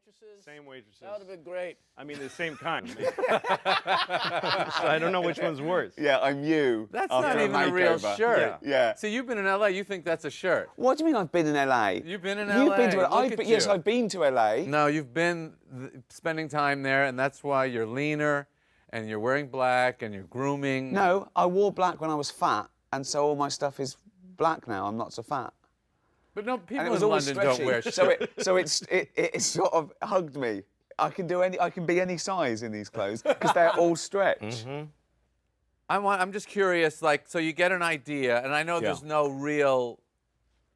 waitresses? Same waitresses. That would have been great. I mean, the same kind. So I don't know which one's worse. Yeah, I'm you. That's after not even a real makeover. shirt. Yeah. So you've been in LA, you think that's a shirt. What do you mean I've been in LA? You've been in LA. You've been to Look LA. at Yes, you. I've been to LA. No, you've been spending time there, and that's why you're leaner, and you're wearing black, and you're grooming. No, I wore black when I was fat, and so all my stuff is black now. I'm not so fat. But no, And people it was in always London stretchy. don't wear shirts. So it sort of hugged me. I can be any size in these clothes because they're all stretched. I'm just curious, like, so you get an idea, and I know there's no real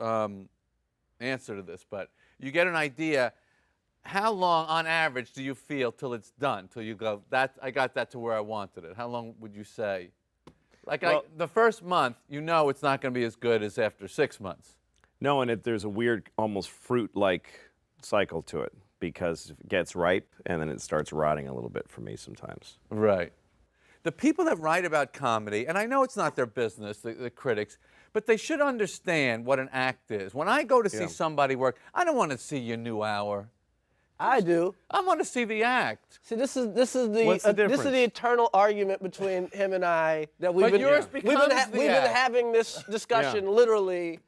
answer to this, but you get an idea. How long, on average, do you feel till it's done? Till you go, I got that to where I wanted it? How long would you say? Like, the first month, you know it's not going to be as good as after 6 months. No, and there's a weird, almost fruit-like cycle to it because it gets ripe and then it starts rotting a little bit for me sometimes. Right. The people that write about comedy, and I know it's not their business, the critics, but they should understand what an act is. When I go to see somebody work, I don't want to see your new hour. I do. I want to see the act. See, this is What's the the difference? eternal argument between him and I that we've But been yours we've becomes been, the we've been act. having this discussion literally.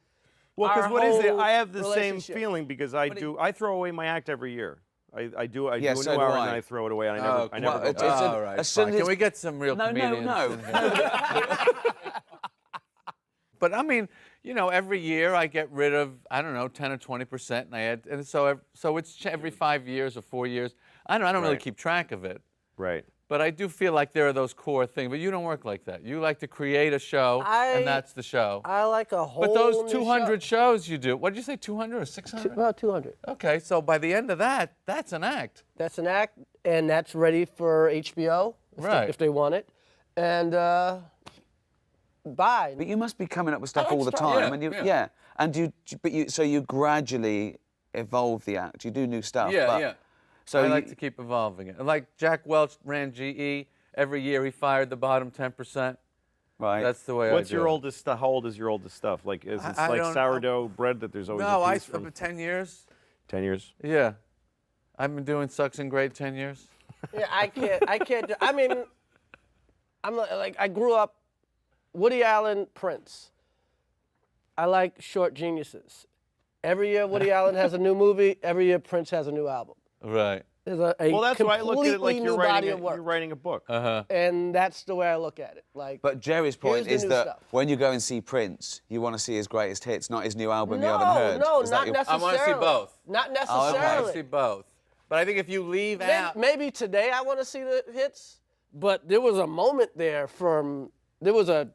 Well, because our what is it? whole I have the same relationship. feeling because I throw away my act every year. I do a Yeah, new so do hour I. and then I throw it away. And I Oh, never well, go back. All right, as soon fine. as Can we get some real No, comedians? no. in here? But I mean, you know, every year I get rid of, I don't know, 10 or 20%, and I add, and so it's every 5 years or 4 years. I don't really Right. keep track of it. Right. But I do feel like there are those core things. But you don't work like that. You like to create a show, and that's the show. I like a whole. But those new 200 shows you do, what did you say, 200 or 600? About 200. Okay, so by the end of that, that's an act. That's an act, and that's ready for HBO Right. if they want it, and bye. But you must be coming up with stuff I like all the stuff, time, yeah. and so you gradually evolve the act. You do new stuff. Yeah, but, yeah. So I like to keep evolving it. Like Jack Welch ran GE. Every year he fired the bottom 10%. right. That's the way What's I do your it. oldest stuff? How old is your oldest stuff? Like, is it I like don't- sourdough bread that there's always No, a I piece from spent 10 years. 10 years? Yeah. I've been doing Sucks and Grade 10 years. Yeah, I can't. I mean, I'm like I grew up, Woody Allen, Prince. I like short geniuses. Every year Woody Allen has a new movie. Every year Prince has a new album. Right. There's a Well, that's why I look at it like completely you're new body writing, of work. you're writing a book. And that's the way I look at it. Like, But Jerry's point here's is the new that stuff. when you go and see Prince, you want to see his greatest hits, not his new album you haven't heard. No, Is that not your- necessarily. I want to see both. Not I necessarily. want to see both. But I think if you leave out. Maybe today I want to see the hits, but there was a moment there there was a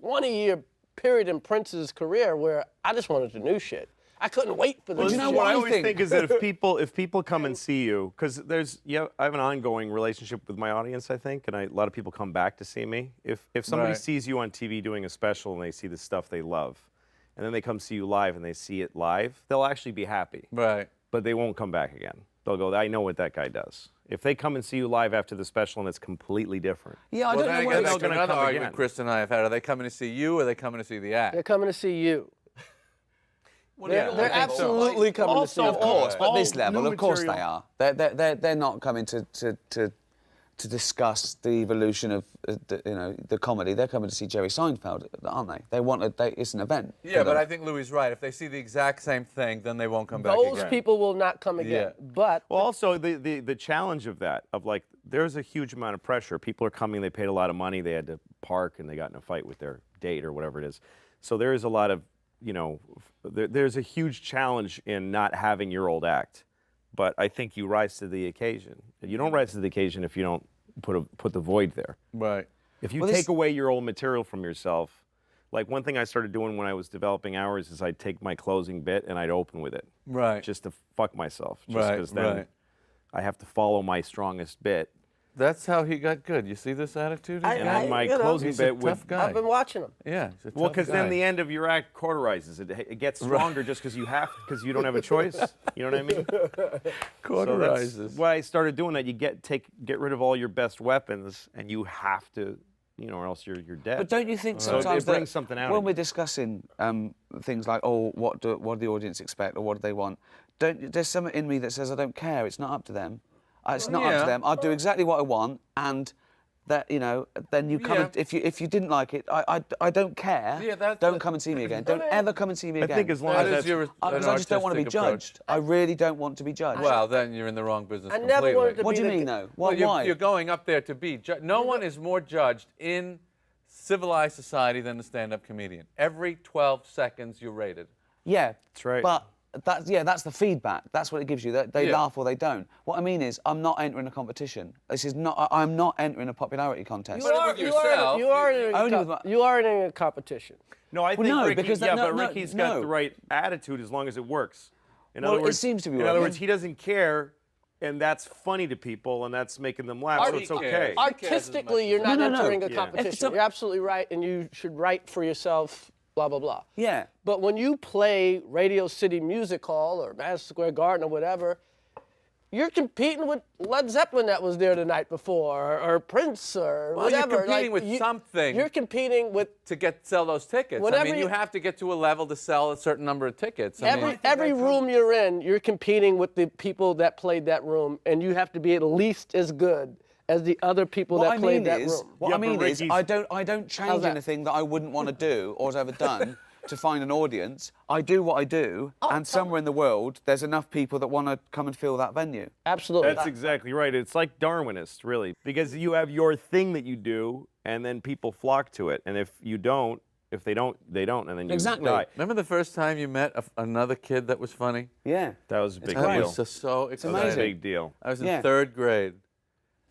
20-year period in Prince's career where I just wanted the new shit. I couldn't wait for the Well, new you know shit. what I I always think? think is that if people come and see you, because I have an ongoing relationship with my audience, I think, and a lot of people come back to see me. If somebody Right. sees you on TV doing a special and they see the stuff they love, and then they come see you live and they see it live, they'll actually be happy. Right. But they won't come back again. They'll go, I know what that guy does. If they come and see you live after the special and it's completely different. Yeah, I Well, don't then know I where guess it's that's gonna another come argument again. Chris and I have had. Are they coming to see you or are they coming to see the act? They're coming to see you. Yeah, They're I think so. absolutely coming to see you. Of course, but all this level, new of course they material- are. They're not coming to discuss the evolution of the comedy. They're coming to see Jerry Seinfeld, aren't they? It's an event. Yeah, for but them. I think Louis is right. If they see the exact same thing, then they won't come back Those again. people will not come again. Yeah. But Well, also the challenge of that, of like, there's a huge amount of pressure. People are coming, they paid a lot of money, they had to park, and they got in a fight with their date or whatever it is. So there is a lot of, there's a huge challenge in not having your old act. But I think you rise to the occasion. You don't rise to the occasion if you don't put the void there. Right. If you Well, take this- away your old material from yourself, like one thing I started doing when I was developing hours is I'd take my closing bit and I'd open with it. Right. Just to fuck myself. Just Right, because then right. I have to follow my strongest bit. That's how he got good. You see this attitude? I- And then my closing He's a bit would. tough guy. I've been watching them. Yeah. He's a Well, tough because then guy. the end of your act cauterizes it. It gets stronger just because because you don't have a choice. You know what I mean? So that's Cauterizes. why I started doing that. You get rid of all your best weapons, and you have to, or else you're dead. But don't you think So sometimes it brings that something out when of we're you. discussing things like, what do the audience expect or what do they want? there's something in me that says I don't care. It's not up to them. It's not up yeah. to them. I'll do exactly what I want, and that then you come. Yeah. And, if you didn't like it, I don't care. Yeah, don't come and see me again. Don't ever come and see me I again. think as long That as is that's your Because I just don't want to be artistic approach. judged. I really don't want to be judged. Well, then you're in the wrong business I completely. never wanted to What be do you the mean, g- though? Well, Why? you're going up there to be judged. No one is more judged in civilized society than a stand-up comedian. Every 12 seconds you're rated. Yeah, That's right. But that's the feedback. That's what it gives you. They Yeah. laugh or they don't. What I mean is, I'm not entering a competition. This is not. I'm not entering a popularity contest. But with yourself, you are in Only a, with my- you are in a competition. No, I think no, Ricky, because yeah, that- no, but no, Ricky's got no. the right attitude as long as it works. In Well, other it words, seems to be In other working. words, he doesn't care, and that's funny to people, and that's making them laugh, so Artie it's cares. okay. Artistically, you're not No, no, no. entering a Yeah. competition. If it's a- You're absolutely right, and you should write for yourself, blah, blah, blah. Yeah. But when you play Radio City Music Hall or Madison Square Garden or whatever, you're competing with Led Zeppelin that was there the night before, or Prince, or Well, you're whatever. competing with something. You're competing with To sell those tickets. I Whatever mean, you you- have to get to a level to sell a certain number of tickets. I mean, every room you're in. You're competing with the people that played that room, and you have to be at least as good as the other people What that I played mean that is, room. what Yeah, I mean but is, Ricky's- I don't How's change that? anything that I wouldn't want to do or has ever done to find an audience. I do what I do, and somewhere in the world, there's enough people that want to come and fill that venue. Absolutely. That's exactly right. It's like Darwinist, really, because you have your thing that you do, and then people flock to it. And if you don't, if they don't, they don't, and then you Exactly. die. remember the first time you met another kid that was funny? Yeah. That was a big great. That deal. was just so That exciting. was a amazing. big deal. I was in Yeah. 3rd grade,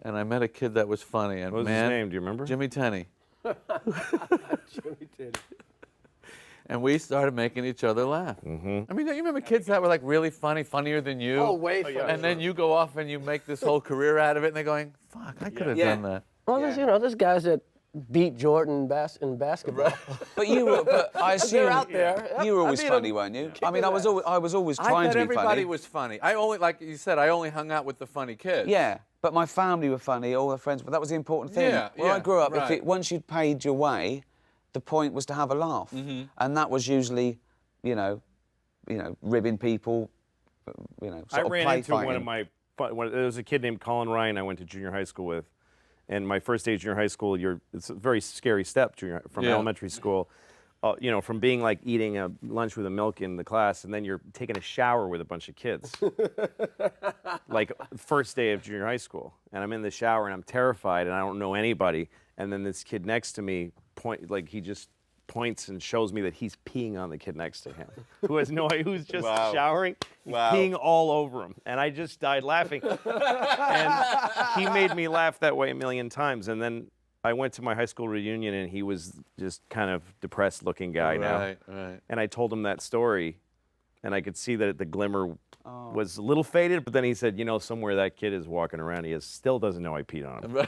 and I met a kid that was funny. And What was man, his name? Do you remember? Jimmy Tenney. Jimmy did. And we started making each other laugh. Mm-hmm. I mean, don't you remember kids that were like really funny, funnier than you? Oh, way funny. And then you go off and you make this whole career out of it, and they're going, "Fuck, I could have Yeah. done that." Well, there's guys that beat Jordan in basketball. But I assume They're out there. you were I always beat funny, 'em. weren't you? Kick I mean, his I was always I trying thought to be everybody funny. was funny. I only, like you said, I only hung out with the funny kids. Yeah, but my family were funny, all the friends, but that was the important thing. Yeah, Where I yeah, grew up, right. once you'd paid your way, the point was to have a laugh. And that was usually, ribbing people, sort I of ran play into fighting. one of my. There was a kid named Colin Ryan I went to junior high school with, and my first day of junior high school, it's a very scary step from Yeah. elementary school. From being like eating a lunch with a milk in the class, and then you're taking a shower with a bunch of kids. Like first day of junior high school, and I'm in the shower and I'm terrified and I don't know anybody. And then this kid next to me he just points and shows me that he's peeing on the kid next to him, who has no idea, who's just Wow. showering. He's peeing all over him, and I just died laughing. And he made me laugh that way a million times. And then I went to my high school reunion, and he was just kind of depressed-looking guy now. Right. And I told him that story, and I could see that the glimmer Oh. was a little faded. But then he said, somewhere that kid is walking around, still doesn't know I peed on him.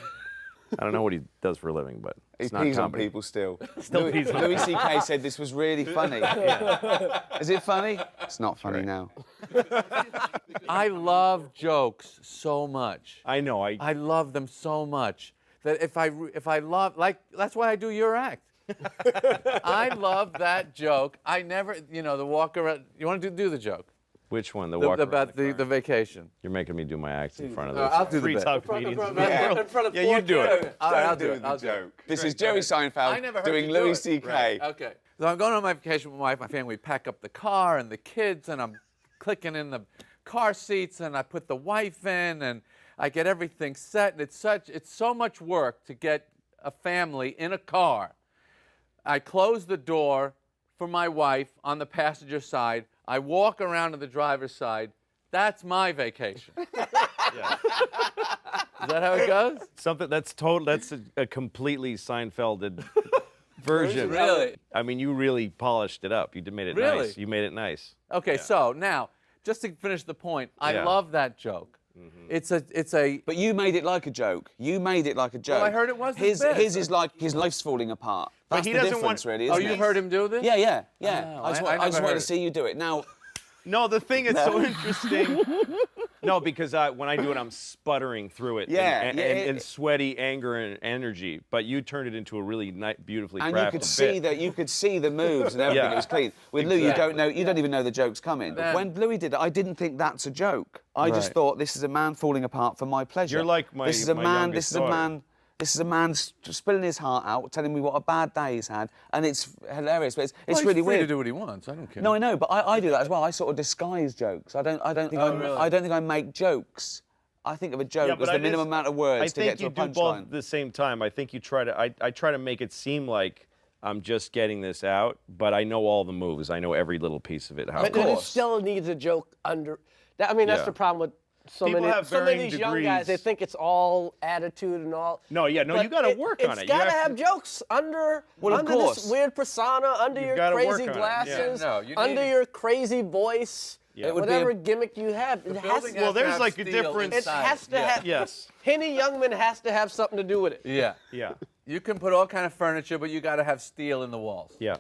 I don't know what he does for a living, but He it's not pees on comedy. people still. Still pees on Louis C.K. said this was really funny. Is it funny? It's not funny now. I love jokes so much. I know. I love them so much that if I love, like, that's why I do your act. I love that joke. I never, the walk around. You want to do the joke? Which one? The walk around About the the vacation. You're making me do my act in front of I'll those do the free bit. talk In front comedians. of- in the world. in front of Yeah, four you do it. kids. I'll do do it. the I'll do it. joke. This is Jerry I Seinfeld never heard doing you do Louis it. C.K. Okay. So I'm going on my vacation with my family. We pack up the car and the kids, and I'm clicking in the car seats, and I put the wife in, and I get everything set. And it's so much work to get a family in a car. I close the door for my wife on the passenger side. I walk around to the driver's side. That's my vacation. Yeah. Is that how it goes? Something that's a completely Seinfelded version. Really? I mean, you really polished it up. You made it Really? nice. You made it nice. Okay, so now, just to finish the point, I Yeah. love that joke. It's a. But you made it like a joke. You made it like a joke. I heard it was his. the bit. His is like his life's falling apart. But That's he the doesn't difference, want- really. Oh, Isn't you've it? heard him do this? Yeah. Oh, I just I wanted never to heard see you do it. Now, No, the thing that's so interesting. No, because when I do it, I'm sputtering through it. Yeah, and sweaty anger and energy. But you turned it into a really beautifully crafted And you could see bit. that. You could see the moves and everything. Yeah. It was clean. With Lou, you don't know. You don't even know the joke's coming. Then- When Louis did it, I didn't think that's a joke. I just Right. thought this is a man falling apart for my pleasure. You're like my- This is a my man. youngest This is a daughter. man. This is a man spilling his heart out, telling me what a bad day he's had, and it's hilarious. But it's Well, he's really free to weird. do what he wants. I don't care. No, I know, but I do that as well. I sort of disguise jokes. I don't think really? I don't think I make jokes. I think of a joke Yeah, but as the I minimum just- amount of words to I get think to a you do both punchline. at the same time. I think you try to. I try to make it seem like I'm just getting this out, but I know all the moves. I know every little piece of it. How But it then it goes. still needs a joke under. I mean, that's Yeah. the problem with so People many. have So many of varying these young guys, they degrees. think it's all attitude and all. No, yeah, no, But you got to work on it. It's got to You have jokes under Well, of under course. this weird persona, under You've your gotta work crazy on it, yeah. glasses, No, you need under it. your crazy voice, Yeah. It would be whatever a- gimmick you have. It has building to, has to there's have like a steel difference- it inside has to have. Yes. Henny Youngman has to have something to do with it. Yeah. Yeah. You can put all kind of furniture, but you got to have steel in the walls. Yeah.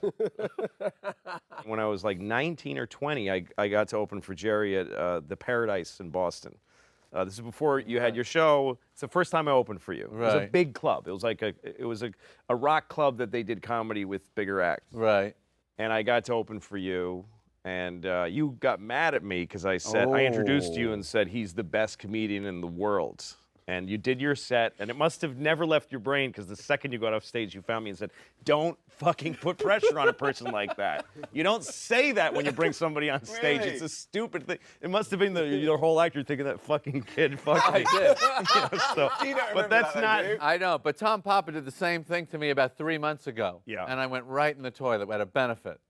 When I was like 19 or 20, I got to open for Jerry at the Paradise in Boston. This is before you had your show. It's the first time I opened for you. It was a Right. big club. It was like a rock club that they did comedy with bigger acts. Right. And I got to open for you. And you got mad at me because I said, I introduced you and said he's the best comedian in the world. And you did your set, and it must have never left your brain because the second you got off stage, you found me and said, don't fucking put pressure on a person like that. You don't say that when you bring somebody on stage. Really? It's a stupid thing. It must have been your whole actor thinking that fucking kid fucked me. I did. So, but that's not. I know, but Tom Papa did the same thing to me about 3 months ago. Yeah. And I went right in the toilet at a benefit.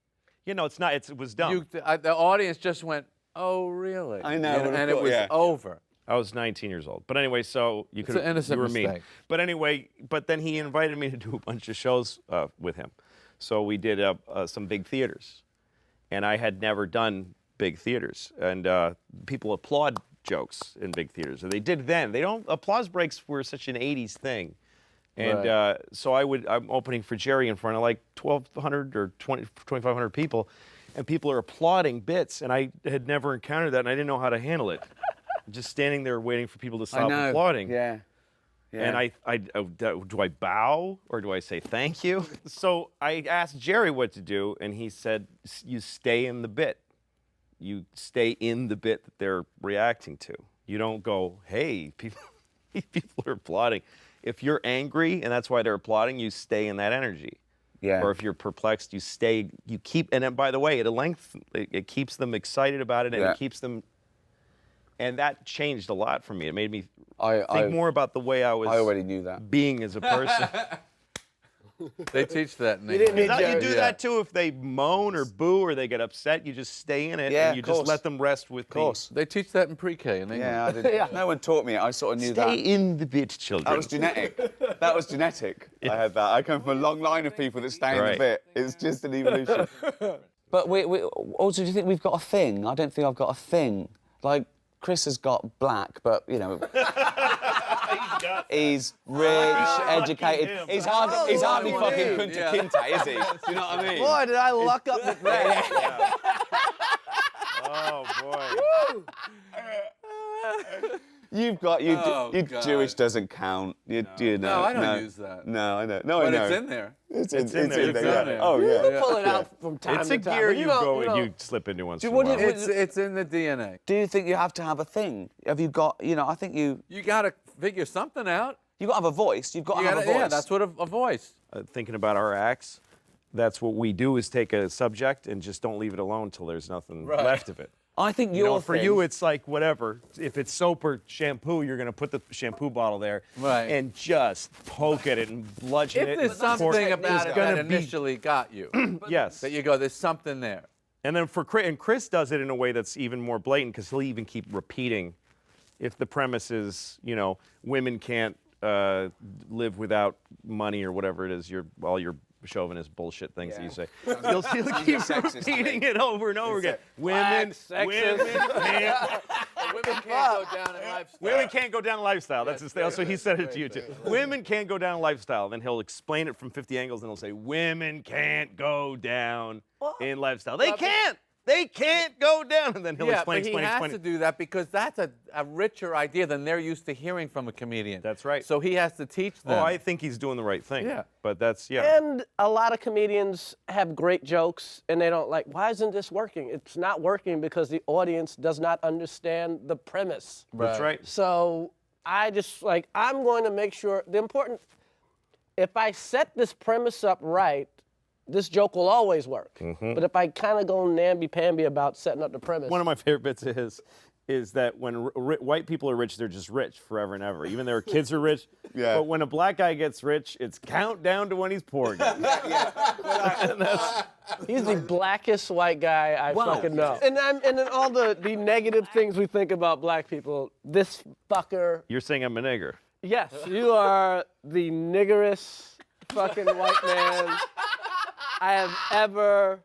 You know, it's not. It was dumb. The audience just went, oh, really? I know, And, of it course, was yeah. over. I was 19 years old. But anyway, so you It's could an innocent you were mean. mistake. But anyway, but then he invited me to do a bunch of shows with him. So we did some big theaters. And I had never done big theaters. And people applaud jokes in big theaters. Or they did then. They don't, applause breaks were such an 80s thing. And Right. so I'm opening for Jerry in front of like 1,200 or 2,500 people. And people are applauding bits. And I had never encountered that, and I didn't know how to handle it. Just standing there waiting for people to stop applauding. Yeah. And do I bow or do I say thank you? So I asked Jerry what to do, and he said, you stay in the bit. You stay in the bit that they're reacting to. You don't go, hey, people are applauding. If you're angry and that's why they're applauding, you stay in that energy. Yeah. Or if you're perplexed, you stay, you keep, and then by the way, it keeps them excited about it, and Yeah. it keeps them. And that changed a lot for me. It made me I think more about the way I was I already knew that. being as a person. They teach that in You didn't England. need you Jerry. do that too if they moan or boo or they get upset. You just stay in it Yeah, and you of just course. let them rest with Of course. They teach that in pre-K in England. Yeah, I did. No one taught me it. I sort of knew Stay that. in the bit, children. That was genetic. That was genetic. I had that. I come from a long line of people that stay in the Right. bit. It's just an evolution. But we also, do you think we've got a thing? I don't think I've got a thing. Like, Chris has got black, but, you know... He's rich, educated. him. He's hardly Lord, fucking dude. Kunta Kinte, is he? Do you know what I mean? Boy, did I luck up with that. Oh boy. You've got Oh, you God. Jewish doesn't count. You know. No, I don't use that. No, I know. No, I But know. it's in there. It's in there. It's It's in in there. there. Oh yeah. You pull it out from time It's to a time. gear but you don't- go don't- you slip into once in a what do while. you- It's in the DNA. Do you think you have to have a thing? Have you got? You know, I think you got to figure something out. got to have a voice. You've got to You have gotta, a voice. yeah, that's what a voice. Thinking about our acts, that's what we do is take a subject and just don't leave it alone till there's nothing left of it. I think You know, your for thing- you, it's like whatever. If it's soap or shampoo, you're going to put the shampoo bottle there Right. and just poke at it and bludgeon If it. there's something There's about it gonna that be- initially got you, Yes. that you go, there's something there. And then for Chris does it in a way that's even more blatant because he'll even keep repeating. If the premise is, you know, women can't live without money or whatever it is, all your chauvinist bullshit things that you say. He'll keep sexist repeating it over and over again. Women sexist. Women can't go down in lifestyle. Women can't go down lifestyle. That's his thing. So he said it to you too. Women can't go down lifestyle. Then he'll explain it from 50 angles and he'll say, women can't go down in lifestyle. They can't. They can't go down. And then he'll Yeah, explain, but explain, he has explain. to do that because that's a richer idea than they're used to hearing from a comedian. That's right. So he has to teach them. Oh, I think he's doing the right thing. Yeah. But that's, yeah. And a lot of comedians have great jokes, and they don't like, why isn't this working? It's not working because the audience does not understand the premise. That's right. So I just, like, I'm going to make sure, if I set this premise up right, this joke will always work. But if I kind of go namby-pamby about setting up the premise. One of my favorite bits is that when white people are rich, they're just rich forever and ever. Even their kids are rich. Yeah. But when a black guy gets rich, it's countdown to when he's poor again. He's the blackest white guy I Wow. fucking know. And then all the negative things we think about black people, this fucker. You're saying I'm a nigger. Yes, you are the niggerest fucking white man I have ever.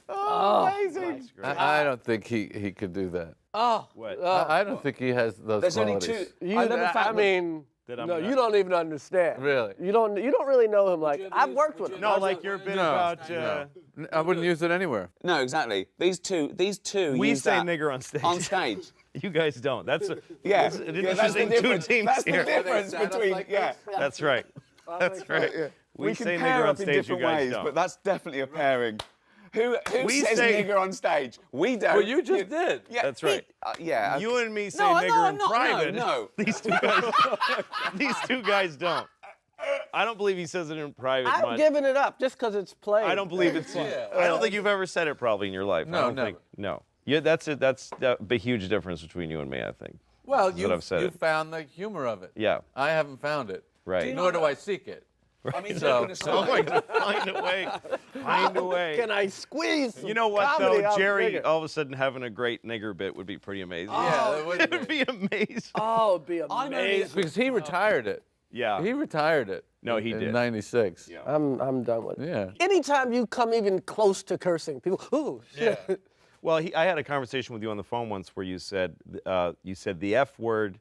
Amazing. I don't think he could do that. Oh, What? I don't think he has those There's only qualities. two. you, I love the I fact that- mean, That I'm no, not- you don't even understand. Really? You don't really know him like I've worked with him. No, like your bit No. about. I wouldn't use it anywhere. No, exactly. These two. We use say that nigger on stage. On stage. You guys don't. That's an Yeah. interesting two teams That's here. the difference between. Yeah. That's right. That's right. We can say pair nigger on up in stage. You different guys ways, don't. but that's definitely a pairing. Who We says say- nigger on stage? We don't. Well, you just did. Yeah, That's right. Yeah. You and me say No, nigger I'm in not, private. no. These two guys don't. I don't believe he says it in private I'm much. giving it up just because it's played. I don't believe it's. I don't think you've ever said it probably in your life. No, I don't never. think. No. Yeah, that's it. That's a huge difference between you and me. I think. Well, That's what I've said you it. found the humor of it. Yeah. I haven't found it. Right. Nor do I seek it. I mean, So- joking aside- Oh my God, find a way. Find a way. Can I squeeze some You know what comedy though, out of Jerry? nigger? All of a sudden having a great nigger bit would be pretty amazing. Yeah, that would It'd be amazing. Oh, it'd be I know amazing. Because he retired it. Yeah. He retired it. No, he in did. '96. Yeah. I'm done with it. Yeah. Anytime you come even close to cursing, people, ooh, shit. Well, I had a conversation with you on the phone once where you said the F word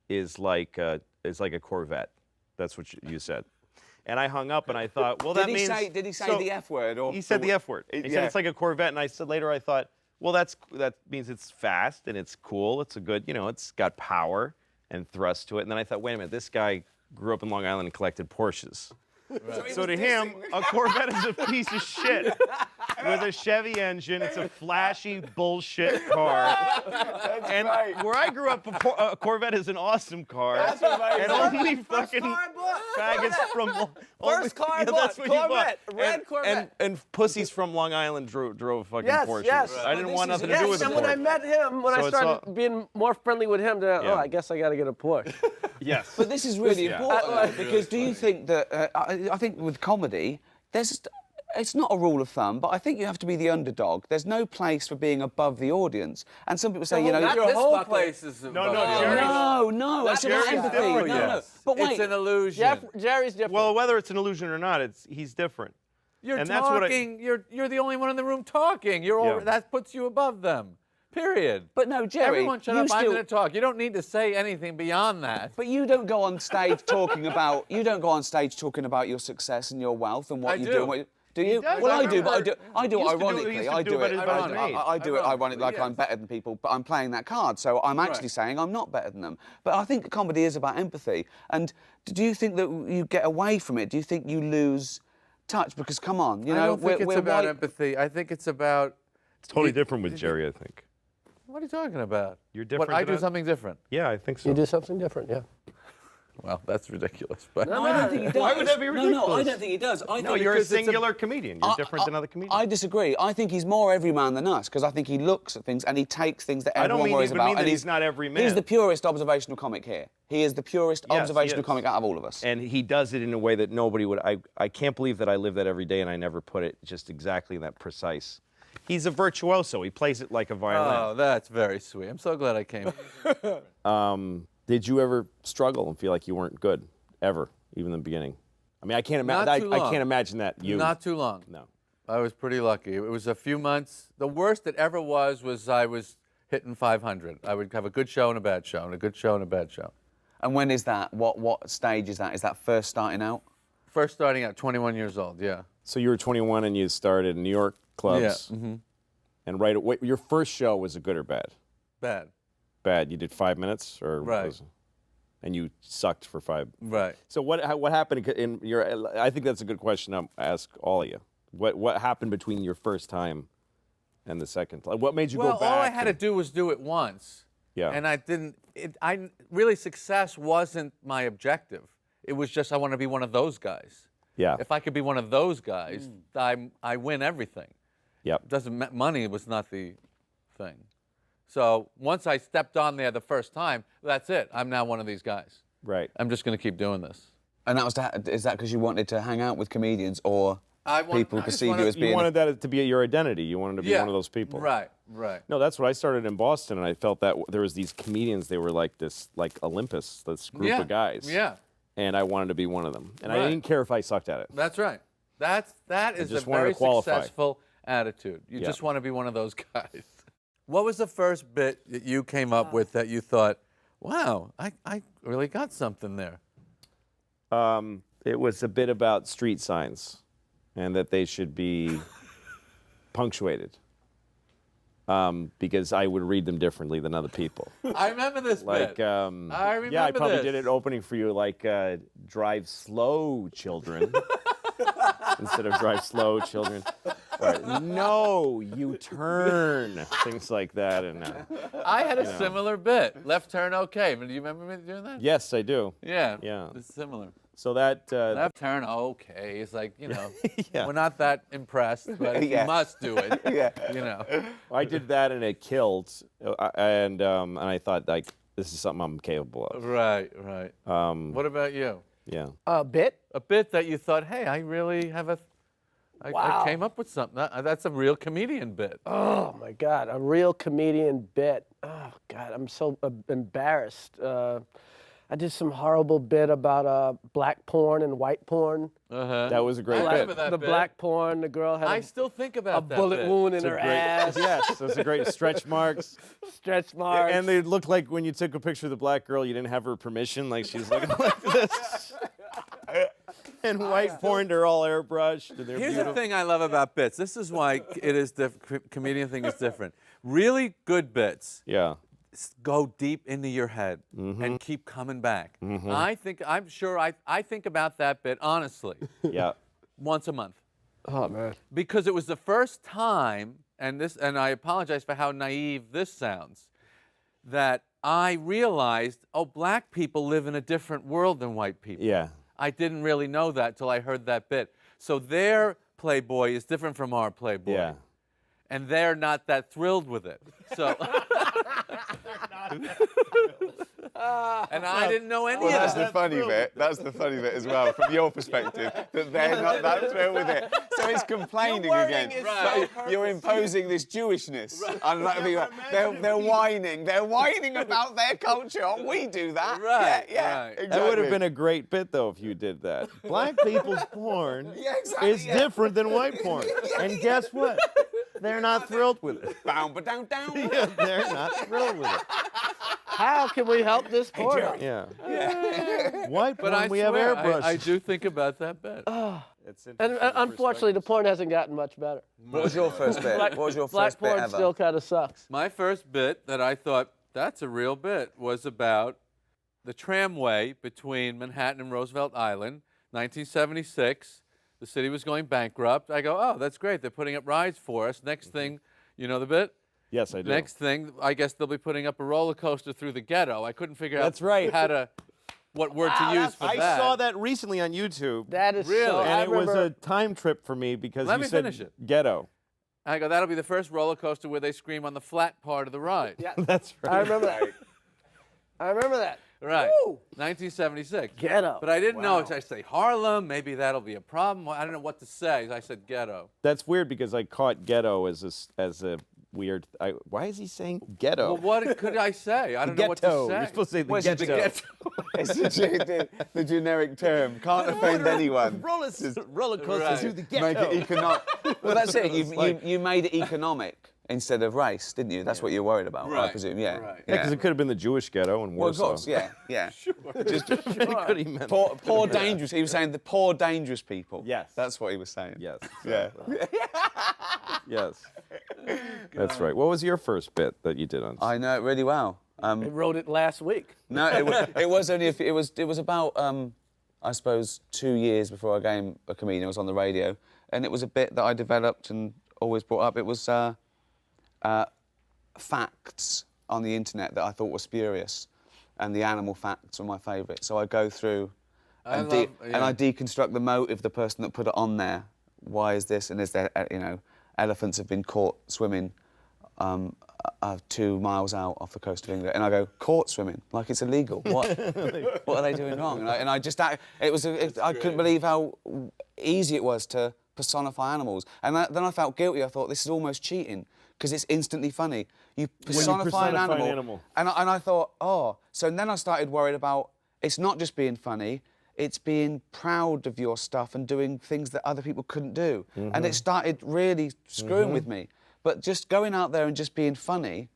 is like a Corvette. That's what you said. And I hung up and I thought, well, that Did he means. say? Did he say so- the F word? Or He said the F word. He Yeah. said it's like a Corvette, and I said later I thought, well, that means it's fast and it's cool. It's a good, it's got power and thrust to it. And then I thought, wait a minute, this guy grew up in Long Island and collected Porsches. So to him, a Corvette is a piece of shit with a Chevy engine. It's a flashy bullshit car. And where I grew up, a Corvette is an awesome car. And only fucking faggots from First car I yeah, that's bought, what you Corvette, bought. red Corvette. And pussies from Long Island drove fucking Yes, Porsches. yes. I didn't Well, want this nothing is- to do Yes, with and it. when I met him, when So I it's started all- being more friendly with him, then, Yeah. oh, I guess I got to get a Porsche. Yes. But this is really Yeah. important though, because do you think that I think with comedy, it's not a rule of thumb, but I think you have to be the underdog. There's no place for being above the audience. And some people say, Not Your this whole fucker. place is no, above Jerry. you. No, it's about Jerry's empathy. different, No, yes. But wait, It's an illusion. Jerry's different. Well, whether it's an illusion or not, he's different. You're and that's what I- talking. You're the only one in the room talking. Yeah. That puts you above them. Period. but no, Jerry, Everyone shut you up. I'm still- going to talk. You don't need to say anything beyond that. But you don't go on stage talking about your success and your wealth and what I you do. do. And what you, do you? does. Well, I I do, but remember- I do he it used to do it- he ironically. used to I do do it it. better than me. I do it ironically, like yes. I'm better than people, but I'm playing that card. So I'm actually saying I'm not better than them. But I think comedy is about empathy. And do you think that you get away from it? Do you think you lose touch? Because come on, I don't think it's we're about white- empathy. I think it's about. It's totally different with Jerry, I think. What are you talking about? You're What, different I than do I- something different. Yeah, I think so. You do something different, yeah. Well, that's ridiculous. But No, I don't think he does. Why would that be No, I ridiculous? don't think he does. I No, think you're a because it's singular comedian. You're different than other comedians. I disagree. I think he's more everyman than us because I think he looks at things and he takes things that I don't everyone mean- worries even about. mean that and he's not every man. He's the purest observational comic here. He is the purest Yes, he observational is. comic out of all of us. And he does it in a way that nobody would. I can't believe that I live that every day and I never put it just exactly that precise. He's a virtuoso. He plays it like a violin. oh, that's very sweet. I'm so glad I came. Did you ever struggle and feel like you weren't good ever, even in the beginning? I mean, I can't imagine. Not too I long. can't imagine that you. Not too long. No. I was pretty lucky. It was a few months. The worst it ever was I was hitting 500. I would have a good show and a bad show, and a good show and a bad show. And when is that? What stage is that? Is that first starting out? First starting at 21 years old, yeah. So you were 21 and you started in New York clubs. Yeah. Mm-hmm. And right away, your first show was a good or bad? Bad. Bad. You did 5 minutes, or Right. and you sucked for 5. Right. So what happened in your? I think that's a good question to ask all of you. What happened between your first time and the second time? What made you Well, go back? all I had to do was do it once. Yeah. And I didn't. Really, success wasn't my objective. It was just I want to be one of those guys. Yeah. If I could be one of those guys, I win everything. Yep. Money was not the thing. So once I stepped on there the first time, that's it. I'm now one of these guys. Right. I'm just going to keep doing this. And that was is that because you wanted to hang out with comedians, or people I just perceive wanted- you as being? You wanted that to be your identity. You wanted to be one of those people. Right. Right. No, that's what I started in Boston, and I felt that there was these comedians. They were like this, like Olympus, this group of guys. Yeah. And I wanted to be one of them, and I Right. didn't care if I sucked at it. That right. That is a just wanted very to qualify. successful attitude. You Yeah. just want to be one of those guys. What was the first bit that you came up with that you thought, wow, I really got something there? It was a bit about street signs, and that they should be punctuated, because I would read them differently than other people. I remember this Like, bit. I remember yeah, I probably this. did an opening for you, like drive slow, children, instead of drive slow, children. Or, no, you turn, things like that. And I had a similar bit. Left turn, okay. But do you remember me doing that? yes, I do. Yeah. Yeah. It's similar. So that Left turn, okay. It's like, Yeah. we're not that impressed, but Yeah. you must do it. Yeah. I did that and it killed, and I thought, like, this is something I'm capable of. Right, right. What about you? Yeah. A bit? A bit that you thought, hey, I really have I Wow. came up with something. That's a real comedian bit. Oh my God, a real comedian bit. Oh God, I'm so embarrassed. I did some horrible bit about black porn and white porn. Uh-huh. That was a great I bit. remember that The bit. black porn, the girl had I a still think about that bullet bit. wound in It's a her great- ass, Yes, those are great stretch marks. stretch marks. And they looked like when you took a picture of the black girl, you didn't have her permission, like she's looking like this. And white porn, they're all airbrushed. And they're Here's beautiful. the thing I love about bits. This is why it is comedian thing is different. Really good bits Yeah. go deep into your head Mm-hmm. and keep coming back. I'm sure I think about that bit honestly Yeah. once a month. oh man. Because it was the first time, and I apologize for how naive this sounds, that I realized, oh, black people live in a different world than white people. Yeah. I didn't really know that till I heard that bit. So their Playboy is different from our Playboy. Yeah. And they're not that thrilled with it. So and I didn't know any Well, of that's that. the funny bit. That's the funny bit as well, from your perspective, that they're not that thrilled with it. So it's complaining Your wording again. is Like, so you're imposing this Jewishness. And like, they're whining. They're whining about their culture. Oh, we do that. Right, Yeah. right. Exactly. That would have been a great bit, though, if you did that. Black people's porn Yeah, exactly, is yeah. different than white porn. And guess what? They're not thrilled with it. Bound, but down. Yeah, they're not thrilled with it. How can we help this porno? Yeah. White porn, But I we have swear, airbrushes. I do think about that bit. It's And interesting unfortunately, the porn hasn't gotten much better. What was your first bit? What was your Black first bit porn ever? still kind of sucks. My first bit that I thought, that's a real bit, was about the tramway between Manhattan and Roosevelt Island, 1976. The city was going bankrupt. I go, oh, that's great. They're putting up rides for us. Next thing, you know the bit? Yes, I do. Next thing, I guess they'll be putting up a roller coaster through the ghetto. I couldn't figure That's out right. what word to use for I that. saw that recently on YouTube. That is Really? so. and I it was remember, a time trip for me because Let you me said finish it. ghetto. I go, that'll be the first roller coaster where they scream on the flat part of the ride. Yeah, That's right. I remember that. I remember that. Right. Woo! 1976. Ghetto. But I didn't know. I say Harlem, maybe that'll be a problem. I don't know what to say. I said ghetto. That's weird because I caught ghetto as a weird. Why is he saying ghetto? Well, what could I say? I don't know what to Ghetto. say. You're supposed to say the Where's ghetto. the ghetto? It's the generic term. Can't offend anyone. Roller coaster Right. through the Make ghetto. it economic. Well, that's it. You made it economic. instead of race, didn't you? That's what you're worried about, I Right, presume. Yeah. right. Yeah, because it could have been the Jewish ghetto in Well, of Warsaw. course, yeah. Sure. Just It could have meant poor dangerous. He was saying the poor dangerous people. Yes. That's what he was saying. Yes. Yeah. Yes. That's right. What was your first bit that you did on? I know it really well. I wrote it last week. No, it was only it was about I suppose 2 years before I became a comedian. I was on the radio, and it was a bit that I developed and always brought up. It was facts on the internet that I thought were spurious, and the animal facts were my favourite. So I go through and I deconstruct the motive, the person that put it on there. Why is this? And is there, elephants have been caught swimming 2 miles out off the coast of England, and I go, caught swimming, like it's illegal. What are they doing wrong? I couldn't believe how easy it was to personify animals. And then I felt guilty. I thought, this is almost cheating, because it's instantly funny. You personify an animal. And I thought, oh. So then I started worried about, it's not just being funny, it's being proud of your stuff and doing things that other people couldn't do. And it started really screwing with me. But just going out there and just being funny,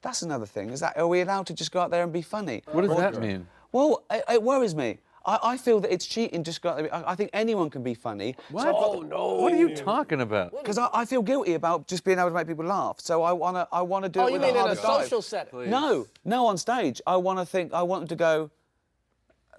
that's another thing. Are we allowed to just go out there and be funny? What does that mean? Well, it worries me. I feel that it's cheating just go out there. I think anyone can be funny. What? Oh, no. What are you talking about? Because I feel guilty about just being able to make people laugh. So I wanna do it You with mean a in harder a dive. social setting? Please. No, on stage. I want them to go,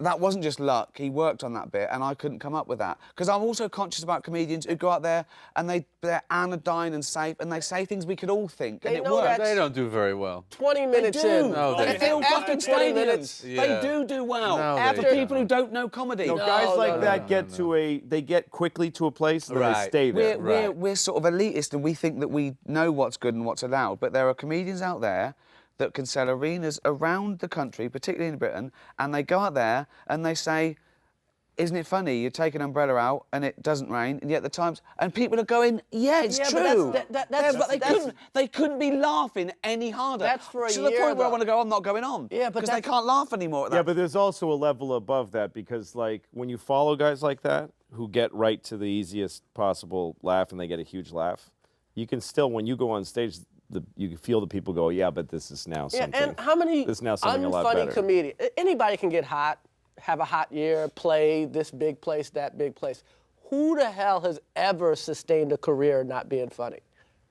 that wasn't just luck, he worked on that bit, and I couldn't come up with that. Because I'm also conscious about comedians who go out there and they're anodyne and safe, and they say things we could all think, and They it know works. They don't do very well. 20 minutes do. in. No, They they fill After fucking 20 minutes. stadiums. Yeah. They do well. No, After they people who don't know comedy. No, guys like no, that they get quickly to a place and then they Right. stay there. We're sort of elitist, and we think that we know what's good and what's allowed. But there are comedians out there that can sell arenas around the country, particularly in Britain, and they go out there and they say, isn't it funny? You take an umbrella out and it doesn't rain, and yet the Times, and people are going, yeah, it's Yeah, true. but that's- But they couldn't be laughing any harder. That's for a to the year, point where I though. want to go, I'm not going on. Yeah, but because they that's- can't laugh anymore at that. Yeah, but there's also a level above that, because like when you follow guys like that who get right to the easiest possible laugh and they get a huge laugh, you can still, when you go on stage, you can feel the people go, yeah, but this is now Yeah, something. and how many this is now something a lot unfunny better. comedians? Anybody can get hot, have a hot year, play this big place, that big place. Who the hell has ever sustained a career not being funny?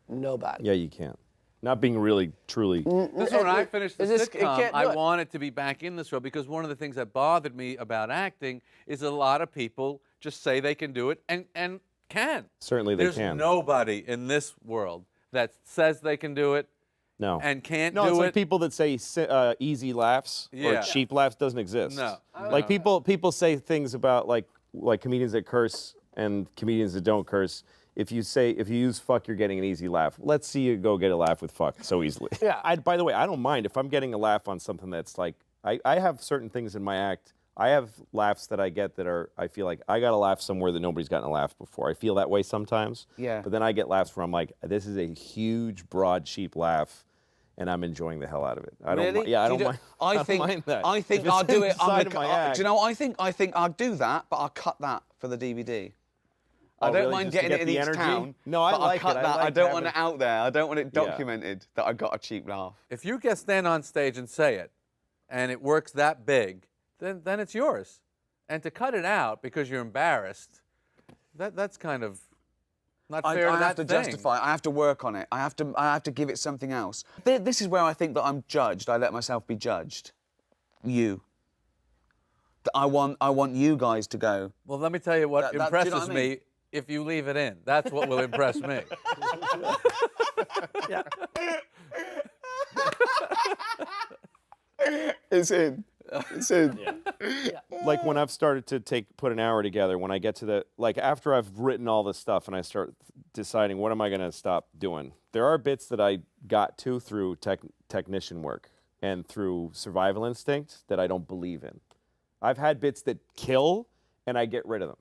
Nobody. Yeah, you can't. Not being really, truly. This is when I finished the Is this- it sitcom, can't do I it. wanted to be back in this role, because one of the things that bothered me about acting is a lot of people just say they can do it and can. Certainly they There's can. nobody in this world that says they can do it No. and can't No, do it's it. like people that say easy laughs Yeah. or cheap laughs doesn't exist. No. Like people say things about like comedians that curse and comedians that don't curse. If you use fuck, you're getting an easy laugh. Let's see you go get a laugh with fuck so easily. Yeah. By the way, I don't mind if I'm getting a laugh on something that's like, I have certain things in my act. I have laughs that I get that are, I feel like I got a laugh somewhere that nobody's gotten a laugh before. I feel that way sometimes. Yeah. But then I get laughs where I'm like, this is a huge, broad, cheap laugh, and I'm enjoying the hell out of it. I don't Really? mind. Yeah, I Do don't you mind. I don't think mind that. I think If it's I'll do it. inside of my act. Do you know what I think I'll do that, but I'll cut that for the DVD. I Oh, don't really? mind Just to getting get it in the each energy? town. No, I but like I'll cut it. I that. I like don't want having- it out there. I don't want it Yeah. documented that I got a cheap laugh. If you get stand on stage and say it, and it works that big, then it's yours. And to cut it out because you're embarrassed, that's kind of not I fair to have that to thing. justify. I have to work on it. I have to give it something else. This is where I think that I'm judged. I let myself be judged. You. That I want you guys to go. Well, let me tell you what Do you know impresses what I mean? me. If you leave it in, that's what will impress me. It's in. It's in. Like when I've started to put an hour together, when I get to the, like after I've written all this stuff and I start deciding what am I going to stop doing, there are bits that I got to through technician work and through survival instinct that I don't believe in. I've had bits that kill and I get rid of them.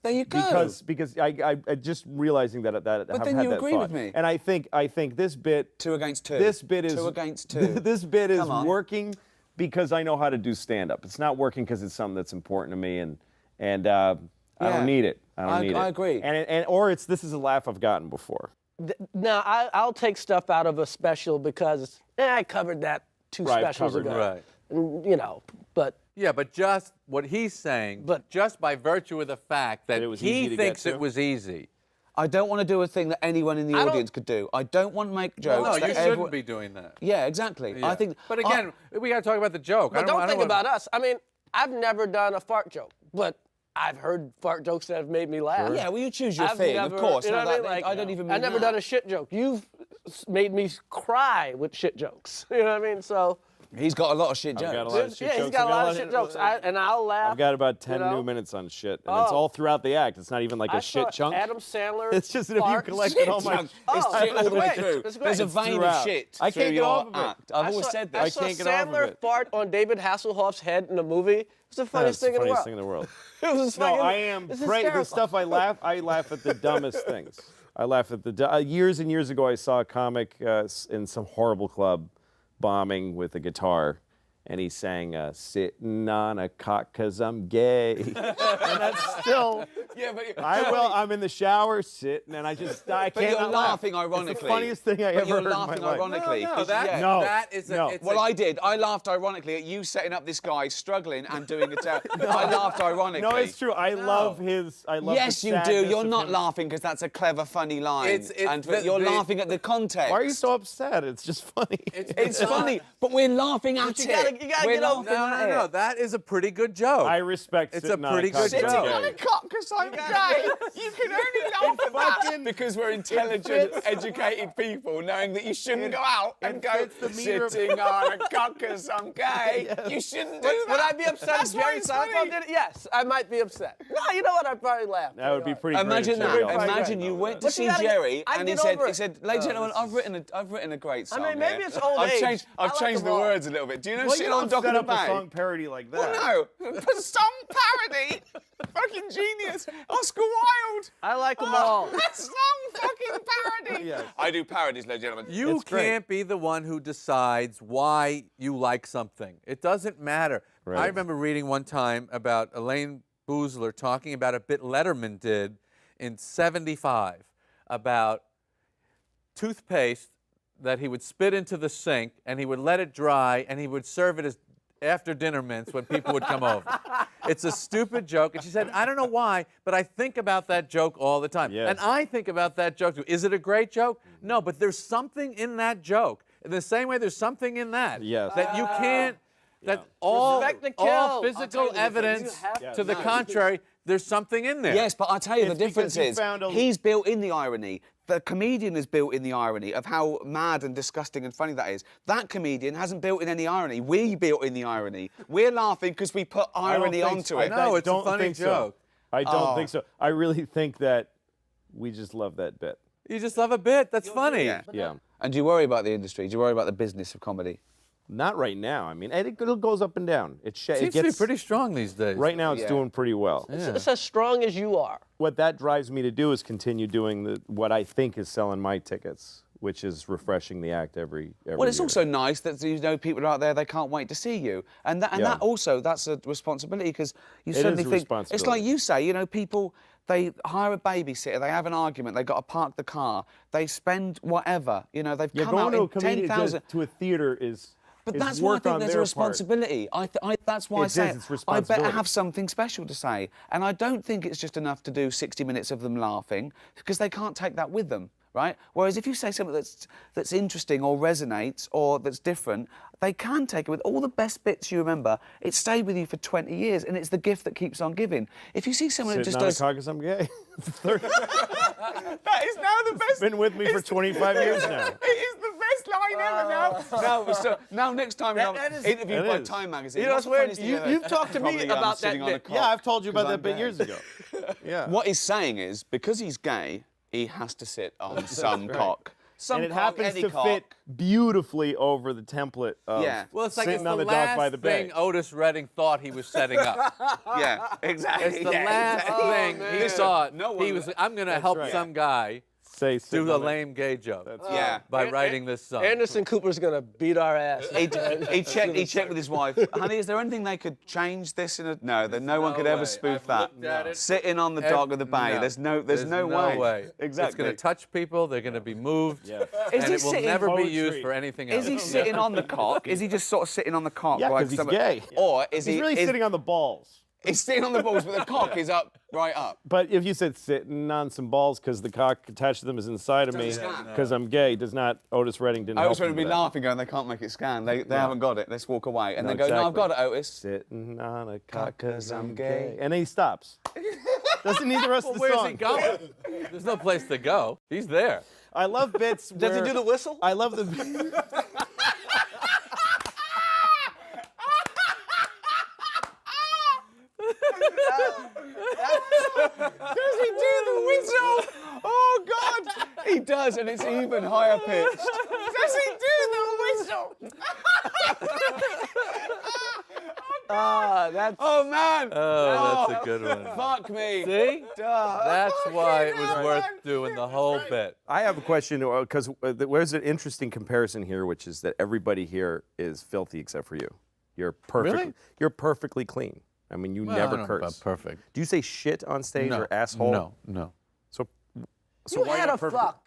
There you go. Because I just realizing that I've then had you that agree thought. with me. And I think this bit 2 against 2. This bit is 2 against 2. This bit is Come on. working because I know how to do stand up. It's not working because it's something that's important to me and I Yeah. don't need it. I don't need it. I agree. Or this is a laugh I've gotten before. Now, I'll take stuff out of a special because I covered that two Right, specials covered ago. that. Right. And, you know, but Yeah, but just what he's saying, But- just by virtue of the fact that it was easy he to thinks get it to? was easy. I don't want to do a thing that anyone in the I don't- audience could do. I don't want to make jokes. No, that you shouldn't everyone- be doing that. Yeah, exactly. Yeah. I think. But again, we got to talk about the joke. but don't think wanna- about us. I mean, I've never done a fart joke, but I've heard fart jokes that have made me laugh. Yeah, well, you choose your I've thing, never, of course. You know No, what I mean? that- Like, I don't even. I've mean never that. done a shit joke. You've made me cry with shit jokes. You know what I mean? So. He's got a lot of shit jokes. got a lot of shit Yeah, he's jokes. got a I've got lot a of lot shit of- jokes, and I'll laugh. I've got about 10 you know? new minutes on shit, and it's Oh. all throughout the act. It's not even like a I shit saw chunk. Adam Sandler. It's just that if you farts. collected all my Chunk. It's Oh, shit all the way great. through. It's great. There's a It's vein throughout. of shit I through can't get your off of it. act. I've I always saw- said I this. saw can't get off of Sandler it. fart on David Hasselhoff's head in the movie. It was the funniest That's thing the in the funniest world. thing in the world. It was No, fucking, I am it's the hysterical. stuff I laugh at the dumbest things. I laugh at the years and years ago I saw a comic in some horrible club bombing with a guitar, and he sang "Sitting on a Cock 'Cause I'm Gay," and that's still. Yeah, but I'm in the shower sitting, and I But can't you're not laugh. laughing ironically. It's the funniest thing I But ever you're heard in my laughing life. ironically. No, 'cause, that, yeah. No. that is a. No. It's Well, a, I did. I laughed ironically at you setting up this guy struggling and doing it. I laughed ironically. No, it's true. I love his. I love. Yes, the you do. sadness You're of not him. laughing because that's a clever, funny line. It's You're the- laughing at the context. Why are you so upset? It's just funny. It's funny, but we're laughing at you it. gotta We're get over- laughing at No. it. That is a pretty good joke. I respect. It's sitting a on pretty cock good 'cause I'm joke. gay. On a cock because I'm gay. You can only laugh at that because we're intelligent, educated people, knowing that you shouldn't go out and go fits the meter of- sitting on a cock because I'm gay. You shouldn't do that. Would I be upset That's if why Jerry it's Seinfeld funny. did it? Yes, I might be upset. No, you know what? I'd probably laugh. That would be pretty. Imagine great that. if Jerry Imagine Seinfeld you did went that. to see you gotta- Jerry I and get he said, over it. ladies and gentlemen, I've written a great song. I mean, maybe here. it's old I've age. changed I like changed them the all. words a little bit. Do you know Well, sitting you on don't Dock set of the up a Bay? song parody like that. Well, no, for song parody. Fucking genius. Oscar Wilde. I like them all. That's song fucking parody. Yes. I do parodies, ladies and gentlemen. You It's great. can't be the one who decides why you like something. It doesn't matter. Right. I remember reading one time about Elaine Boozler talking about a bit Letterman did in '75 about toothpaste that he would spit into the sink and he would let it dry and he would serve it as after dinner mints when people would come over. It's a stupid joke. And she said, I don't know why, but I think about that joke all the time. Yes. And I think about that joke too. Is it a great joke? No, but there's something in that joke. In the same way there's something in that. Yes. That you can't, that all, Respect the all kill. I'll tell physical you the difference. evidence You have to the to. contrary, there's something in there. Yes, but I'll tell you It's the difference because he is found a- he's built in the irony. The comedian is built in the irony of how mad and disgusting and funny that is. That comedian hasn't built in any irony. We built in the irony. We're laughing because we put I don't irony think onto so. it. No, it's a don't funny think so. joke. I don't Oh. think so. I really think that we just love that bit. You just love a bit. That's funny. Yeah. Yeah. And do you worry about the industry? Do you worry about the business of comedy? Not right now. I mean, it goes up and down. It Seems gets to be pretty strong these days. Right now, it's Yeah. doing pretty well. It's as strong as you are. What that drives me to do is continue doing what I think is selling my tickets, which is refreshing the act every Well, it's year. also nice that you know people are out there, they can't wait to see you. And that Yeah. that's a responsibility because you It suddenly is a think it's like responsibility. you say, you know, people they hire a babysitter, they have an argument, they've got to park the car, they spend whatever, you know, they've Yeah, come going out to a in comedian 10,000. to a theater is. But is that's why I work think on there's a their part. responsibility. That's why I It say is, it's I better responsibility. have something special to say. And I don't think it's just enough to do 60 minutes of them laughing because they can't take that with them, right? Whereas if you say something that's interesting or resonates or that's different, they can take it with all the best bits you remember. It stayed with you for 20 years and it's the gift that keeps on giving. If you see someone who Sitting just on a does... cock 'cause I'm gay. That is now the best... Been with me for 25 years now. It is the best line ever now. Now next time That I'm is- interviewed It by is. Time magazine. You know what's what's the weird? funniest thing ever? You've talked to me Probably, about sitting that on a bit. cock Yeah, I've told you about 'cause that I'm bit gay. years ago. Yeah. What he's saying is, because he's gay, he has to sit on some cock. Some And it cock, happens any to cock. fit beautifully over the template of Yeah. Well, it's like sitting it's on the the dock last by the thing bay. Otis Redding thought he was setting up. Yeah, exactly. It's the yeah, last exactly. thing he Listen, thought. no he one- was. I'm going to help right. some guy say sit Do a on it. lame gay joke. Yeah. By writing this song. Anderson Cooper's gonna beat our ass. He checked with his wife. Honey, is there anything they could change this in a? No, that no one could ever way. spoof I've that. looked at it. Sitting on the dock of the bay. No. There's no way. Exactly. It's going to touch people. They're going to be moved. Yeah. Is And he it will sitting- never be Poetry. used for anything else. Is he sitting on the cock? Is he just sort of sitting on the cock? Yeah, like 'cause he's some- gay. Or is He's he? really sitting on the balls. He's sitting on the balls, but the cock is up, right up. But if you said sitting on some balls because the cock attached to them is inside of me, Doesn't scan. because I'm gay, does not. Otis Redding didn't I help was going him to be with that. laughing, going, they can't make it scan. They haven't got it. Let's walk away. And No, they go, no, I've exactly. got it, Otis. Sitting on a cock 'cause because I'm I'm gay. gay. And then he stops. Doesn't need the rest of the Where's song. he going? There's no place to go. He's there. I love bits Does he where- do the whistle? I love the. Does he do the whistle? Oh, God. He does, and it's even higher pitched. Does he do the whistle? That's Oh, man. Oh, that's a good one. Fuck me. See? Duh. That's why it was worth doing the whole bit. I have a question because there's an interesting comparison here, which is that everybody here is filthy except for you. You're perfect. Really? You're perfectly clean. I mean, you Well, I never don't know about curse. perfect. Do you say shit on stage No. or asshole? No. So you why had not a perfect? fuck.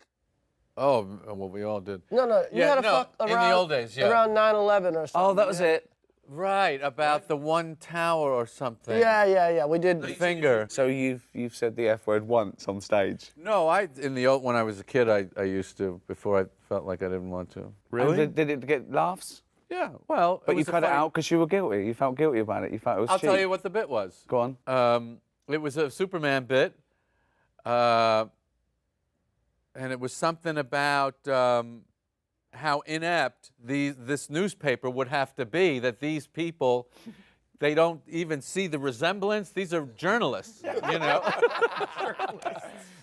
Oh, well, we all did. No, you Yeah, had a no, fuck in the around old days, yeah. around 9/11 or something. Oh, that was it. Right, about the one tower or something. Yeah. We did. Finger. So you've said the F word once on stage. No, when I was a kid, I used to, before I felt like I didn't want to. Really? And did it get laughs? Yeah, well. But you was a cut it funny- out because you were guilty. You felt guilty about it. You felt it was I'll cheap. tell you what the bit was. Go on. It was a Superman bit, and it was something about how inept this newspaper would have to be, that these people, they don't even see the resemblance. These are journalists, you know?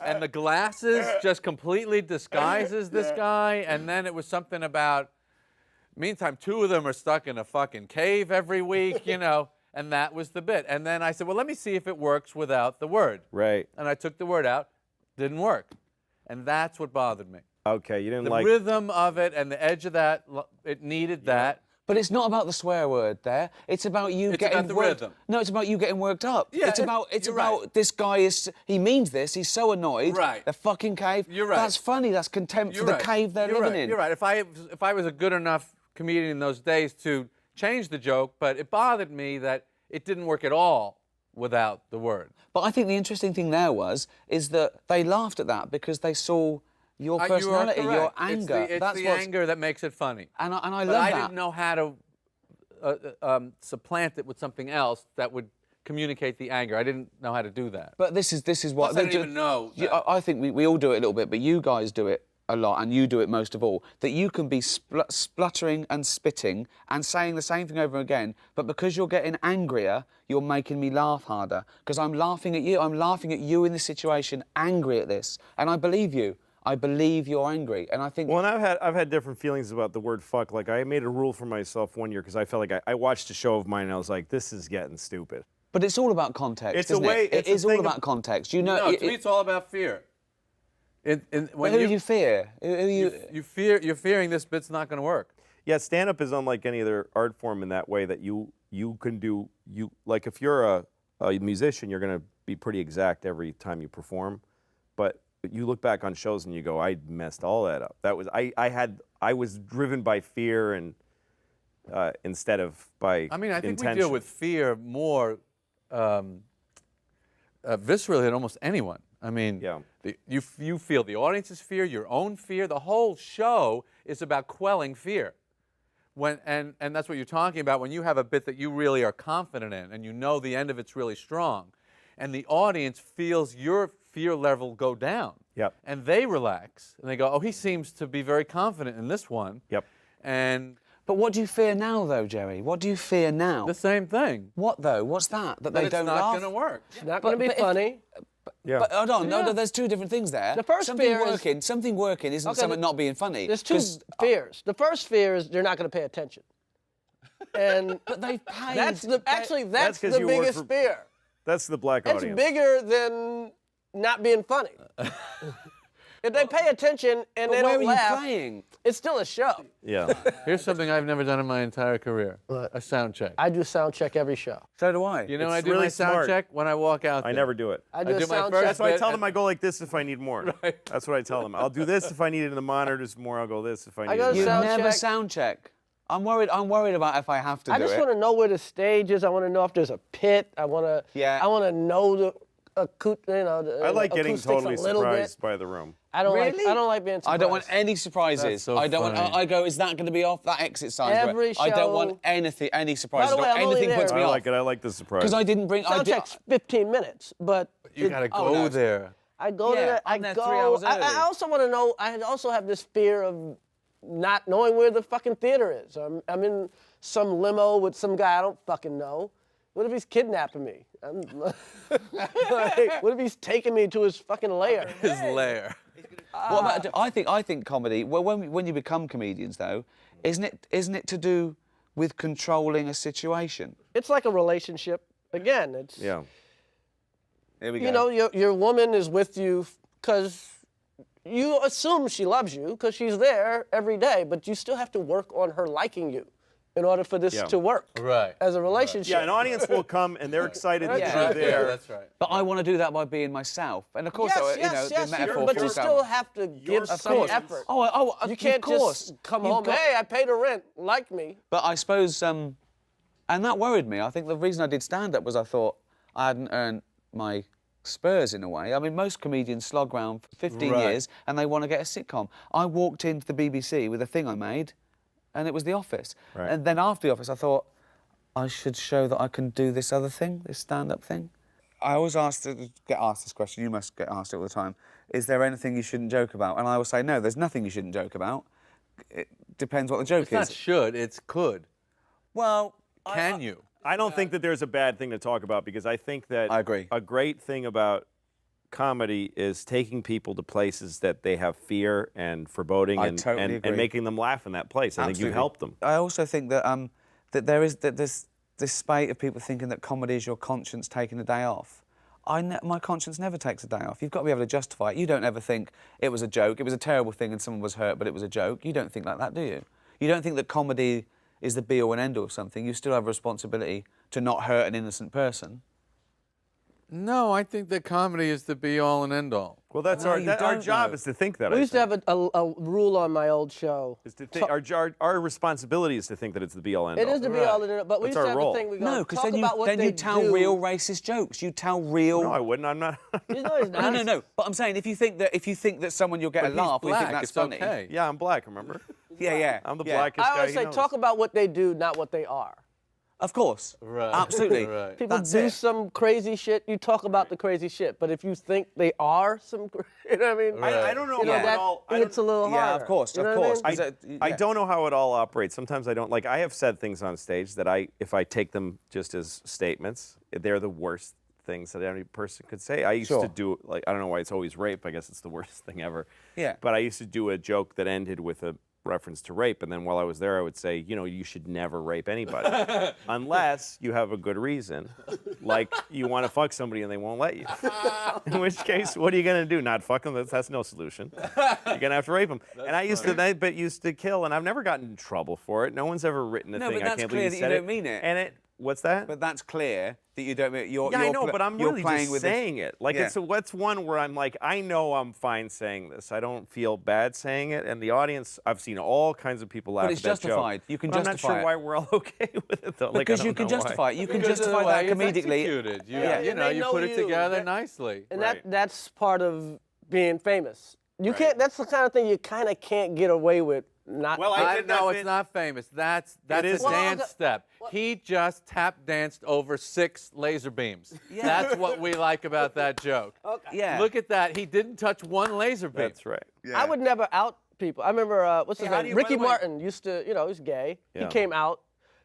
And the glasses just completely disguises this guy. And then it was something about, meantime, two of them are stuck in a fucking cave every week, you know? And that was the bit. And then I said, well, let me see if it works without the word. Right. And I took the word out. Didn't work. And that's what bothered me. Okay, you didn't The like. rhythm of it and the edge of that, it needed that. But it's not about the swear word there. It's about you It's getting about the worked. rhythm. No, it's about you getting worked up. Yeah, it's about you're right. this guy is he means this. He's so annoyed. Right. The fucking cave. You're right. That's funny. That's contempt You're for right. the cave they're You're living right. in. You're right. If I was a good enough comedian in those days to change the joke, but it bothered me that it didn't work at all without the word. But I think the interesting thing there is that they laughed at that because they saw your personality, you are your correct. anger. It's That's the what's, anger that makes it funny. and I But love I that. didn't know how to supplant it with something else that would communicate the anger. I didn't know how to do that. But this is what Plus, I didn't even know that. I think we all do it a little bit, but you guys do it a lot, and you do it most of all. That you can be spluttering and spitting and saying the same thing over again, but because you're getting angrier, you're making me laugh harder. Because I'm laughing at you. I'm laughing at you in this situation, angry at this, and I believe you. I believe you're angry, and I think. Well, and I've had different feelings about the word fuck. Like I made a rule for myself one year because I felt like I watched a show of mine and I was like, this is getting stupid. But it's all about context, It's a isn't way- it? it's It a is all thing about of- context. You know. No, to me, it's all about fear. But who do you fear? Who you You're fearing this bit's not going to work. Yeah, stand-up is unlike any other art form in that way that you can do like if you're a musician, you're going to be pretty exact every time you perform, but you look back on shows and you go, I messed all that up. That was I was driven by fear and instead of by I mean, I think intention. we deal with fear more viscerally than almost anyone. I mean, Yeah. you feel the audience's fear, your own fear. The whole show is about quelling fear. And that's what you're talking about when you have a bit that you really are confident in and you know the end of it's really strong, and the audience feels your fear level go down. Yep. And they relax and they go, oh, he seems to be very confident in this one. Yep. And But what do you fear now, though, Jerry? What do you fear now? the same thing. What though? What's that? That That they it's don't not laugh. going to work. It's not going to be but if- funny. Yeah. But hold on, Yeah. no, there's two different things there. The first something fear is- working, something working isn't Okay, something not being funny. There's two 'Cause- fears. The first fear is they're not going to pay attention. And But they've paid. that's the That's the 'cause you work biggest for- fear. That's the black It's audience. bigger than not being funny. If they pay attention and they Where don't are laugh, you playing? it's still a show. Yeah. Here's something I've never done in my entire career. What? A sound check. I do sound check every show. So do I. You know, It's I do really my sound smart. check when I walk out. I there. never do it. I do a do my sound first check. That's why I bit tell and- them I go like this if I need more. Right. That's what I tell them. I'll do this if I need it in the monitors more. I'll go this if I need go it. You sound never check. sound check. I'm worried about if I have to I do just it. want to know where the stage is. I want to know if there's a pit. I want to. Yeah. I want to know the I like getting acoustics totally a little surprised bit. by the room. I don't Really? like. I don't like being surprised. I don't want any surprises. That's so I don't want. funny. I go. Is that going to be off? That exit sign. Every I don't want show- anything. Any surprises. By the way, I don't- I'm only anything puts there- me I off. like it. I like the surprise. Because I didn't bring. I Sound did, check's 15 minutes, but You gotta go no. there. I go to Yeah, that. I'm I there go. 3 hours I early. also want to know. I also have this fear of not knowing where the fucking theater is. I'm in some limo with some guy I don't fucking know. What if he's kidnapping me? Like, what if he's taking me to his fucking lair? His lair. What about, I think comedy. Well, when you become comedians, though, isn't it to do with controlling a situation? It's like a relationship. Again, it's Yeah. Here we go. you know your woman is with you because you assume she loves you because she's there every day, but you still have to work on her liking you in order for this Yeah. to work Right. as a relationship. Yeah, an audience will come and they're excited that Yeah. you're there. Yeah, that's right. But I want to do that by being myself, and of course, Yes, you yes, know, yes, the you- metaphor but for you yourself. still have to give some course. effort. Oh, You can't of course. just come You've home. got- Hey, I paid the rent. Like me. But I suppose, and that worried me. I think the reason I did stand-up was I thought I hadn't earned my spurs in a way. I mean, most comedians slog around for 15 Right. years and they want to get a sitcom. I walked into the BBC with a thing I made, and it was The Office. Right. And then after The Office, I thought, I should show that I can do this other thing, this stand-up thing. I always get asked this question, you must get asked it all the time, is there anything you shouldn't joke about? And I always say, no, there's nothing you shouldn't joke about. It depends what the joke It's not is. should, it's could. Well, Can you? I don't think that there's a bad thing to talk about because I think that I agree. a great thing about comedy is taking people to places that they have fear and foreboding I and, totally and, agree. and making them laugh in that place. I think you've Absolutely. helped them. I also think that that there's this spate of people thinking that comedy is your conscience taking a day off. My conscience never takes a day off. You've got to be able to justify it. You don't ever think it was a joke, it was a terrible thing and someone was hurt, but it was a joke. You don't think like that, do you? You don't think that comedy is the be-all and end-all of something. You still have a responsibility to not hurt an innocent person. No, I think that comedy is the be-all and end-all. Well, that's No, our you our don't, job though. is to think that. We I used to think. have a rule on my old show. Is to think, our responsibility is to think that it's the be-all end-all. It is to be all in it, but we That's used to our have role. a thing we go, No, because talk then about what you they tell do. real racist jokes. You tell real. No, I wouldn't. I'm not. No, he's not. No. But I'm saying if you think that someone you'll get But a he's laugh, or you black, think that's it's funny. okay. Yeah, I'm black. Remember? Yeah. I'm the yeah. blackest I guy. always he say knows. talk about what they do, not what they are. Of course. Right. Absolutely. Right. People That's do it. some crazy shit, you talk about the crazy shit. But if you think they are some, you know what I mean? I don't know You know, how it that all. it's a little harder. Yeah, of course, You know of what I course. mean? Is it- I yeah. don't know how it all operates. Sometimes I don't like. I have said things on stage that if I take them just as statements, they're the worst things that any person could say. I used Sure. to do like I don't know why it's always rape. I guess it's the worst thing ever. Yeah. But I used to do a joke that ended with a reference to rape, and then while I was there, I would say, you know, you should never rape anybody unless you have a good reason, like you want to fuck somebody and they won't let you. In which case, what are you gonna do? Not fuck them? That's no solution. You're gonna have to rape them. And I used to kill, and I've never gotten in trouble for it. No one's ever written a No, thing. but I that's can't clear believe that you you said don't mean it. And what's that? But that's clear that you don't. You're, Yeah, I you're know, but I'm you're really playing just with saying it. Like, Yeah. what's one where I'm like, I know I'm fine saying this. I don't feel bad saying it. And the audience, I've seen all kinds of people laugh But it's at that justified. joke. You can But justify I'm not it. sure why we're all okay with it, though. Like, I Because you don't can know why. justify it. You can Because of the justify that way it's comedically. executed. You, Yeah. you And know, they you know put it you. together That- nicely. And Right. that's part of being famous. You can't. That's the kind of thing you kind of can't get away with. Not. Well, I did that No, bit- it's not famous. That's is. a Well, dance okay. step. He just tap danced over 6 laser beams. That's what we like about that joke. Yeah. Look at that. He didn't touch one laser beam. That's right. I would never out people. I remember what's his how do name? you- by Ricky the way- Martin used to. You know, he's gay. Yeah. He came out.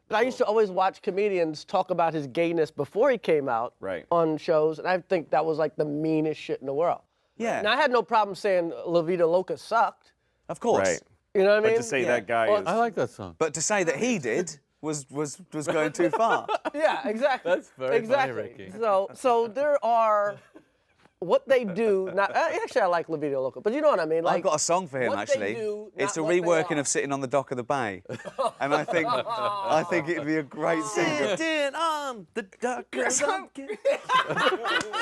But I used to always watch comedians talk about his gayness before he came out Right. on shows, and I think that was like the meanest shit in the world. Yeah. Now I had no problem saying La Vida Loca sucked. Of course. Right. You know what I But mean? to say Yeah. that guy Well, is. I like that song. But to say that he did was going too far. Yeah, exactly. That's very funny, exactly. Ricky. So there are what they do. Actually, I like La Vida Loca, but you know what I mean. Like, I've got a song for him what they actually. do, It's a not what they reworking are. of Sitting on the Dock of the Bay, and I think it'd be a great single. Sitting on the dock 'cause I'm kidding.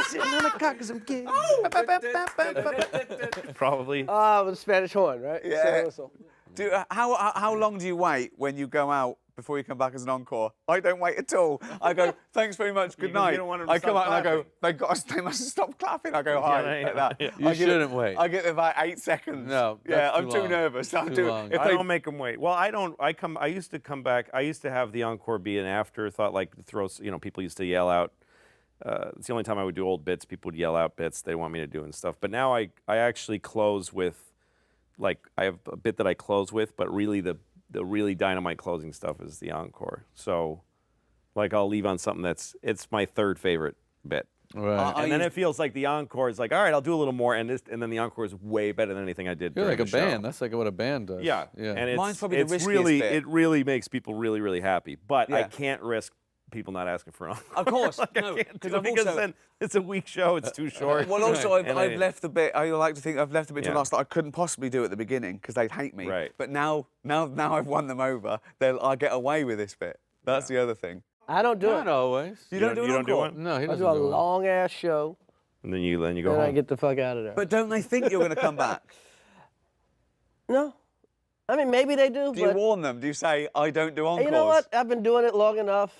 Sitting on the cock 'cause I'm kidding. Probably. With the Spanish horn, right? Yeah. So. How long do you wait when you go out before you come back as an encore? I don't wait at all. I go, thanks very much, good Because you night. don't want them to I come stop out and I go, clapping. they must stop clapping. I go, hi, Yeah, like that. yeah. You shouldn't wait. I get about 8 seconds. No, yeah, that's I'm too too long. nervous. I'm Too long. If I they, don't make them wait. Well, I don't. I used to come back. I used to have the encore be an afterthought, like people used to yell out. It's the only time I would do old bits. People would yell out bits they want me to do and stuff. But now I actually close with, like, I have a bit that I close with, but really the really dynamite closing stuff is the encore. So, like, I'll leave on something it's my third favorite bit. Right. And then it feels like the encore is like, all right, I'll do a little more, and then the encore is way better than anything I did. You're during like a the show. band. That's like what a band does. Yeah, Yeah. and Mine's probably the it's riskiest bit. it really makes people really, really happy. But I Yeah. can't risk people not asking for an encore. Of course, Like, no, I can't do 'cause it I've because also- then it's a weak show. It's too short. well, also, And I've left the bit. I like to think I've left the bit to Yeah. last that I couldn't possibly do at the beginning because they'd hate me. Right. But now I've won them over. I get away with this bit. That's the other thing. I don't do Not it. always. You don't do an you don't do encore? one? No, he I doesn't do a do it. long ass show, And then you go and home. I get the fuck out of there. But don't they think you're going to come back? no, I mean maybe they do. Do you but warn them? Do you say I don't do encores? you know what? I've been doing it long enough.